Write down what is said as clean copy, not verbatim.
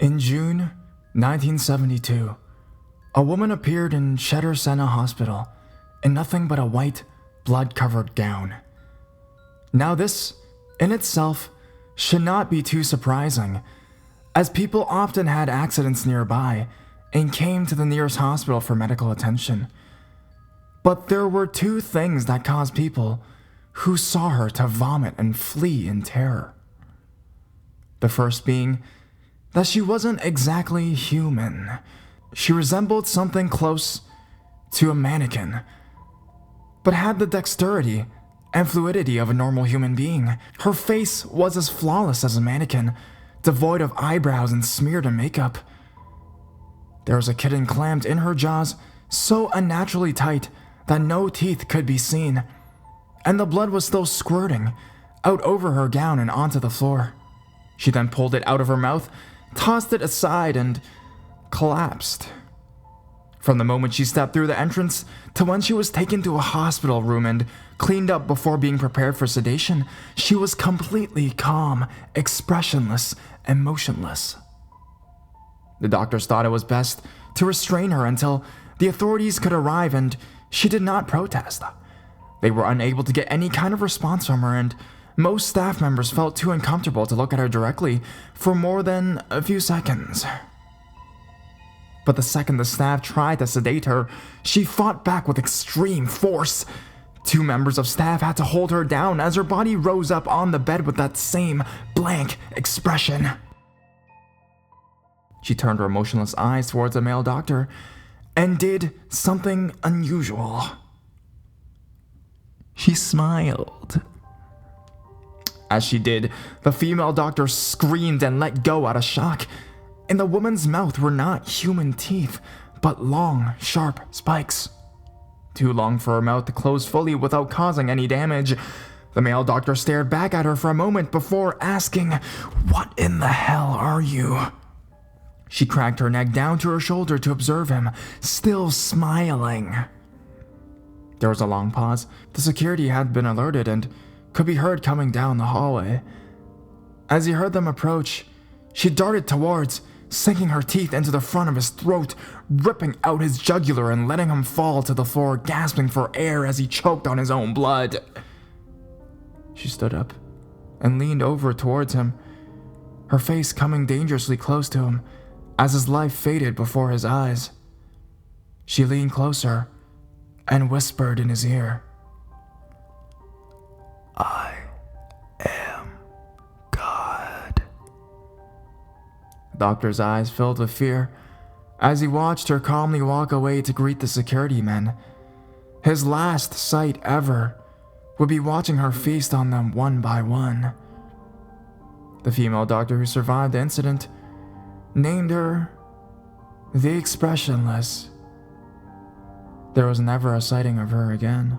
In June 1972, a woman appeared in Cheddar Senna Hospital in nothing but a white, blood-covered gown. Now this, in itself, should not be too surprising, as people often had accidents nearby and came to the nearest hospital for medical attention. But there were two things that caused people who saw her to vomit and flee in terror. The first being that she wasn't exactly human. She resembled something close to a mannequin, but had the dexterity and fluidity of a normal human being. Her face was as flawless as a mannequin, devoid of eyebrows and smeared in makeup. There was a kitten clamped in her jaws, so unnaturally tight that no teeth could be seen, and the blood was still squirting out over her gown and onto the floor. She then pulled it out of her mouth, tossed it aside, and collapsed. From the moment she stepped through the entrance to when she was taken to a hospital room and cleaned up before being prepared for sedation, she was completely calm, expressionless, and motionless. The doctors thought it was best to restrain her until the authorities could arrive, and she did not protest. They were unable to get any kind of response from her, and most staff members felt too uncomfortable to look at her directly for more than a few seconds. But the second the staff tried to sedate her, she fought back with extreme force. Two members of staff had to hold her down as her body rose up on the bed with that same blank expression. She turned her emotionless eyes towards the male doctor and did something unusual. She smiled. As she did, the female doctor screamed and let go out of shock. In the woman's mouth were not human teeth, but long, sharp spikes. Too long for her mouth to close fully without causing any damage. The male doctor stared back at her for a moment before asking, "What in the hell are you?" She cracked her neck down to her shoulder to observe him, still smiling. There was a long pause. The security had been alerted and could be heard coming down the hallway. As he heard them approach, she darted towards, sinking her teeth into the front of his throat, ripping out his jugular and letting him fall to the floor, gasping for air as he choked on his own blood. She stood up and leaned over towards him, her face coming dangerously close to him as his life faded before his eyes. She leaned closer and whispered in his ear, "I am God." The doctor's eyes filled with fear as he watched her calmly walk away to greet the security men. His last sight ever would be watching her feast on them one by one. The female doctor who survived the incident named her the Expressionless. There was never a sighting of her again.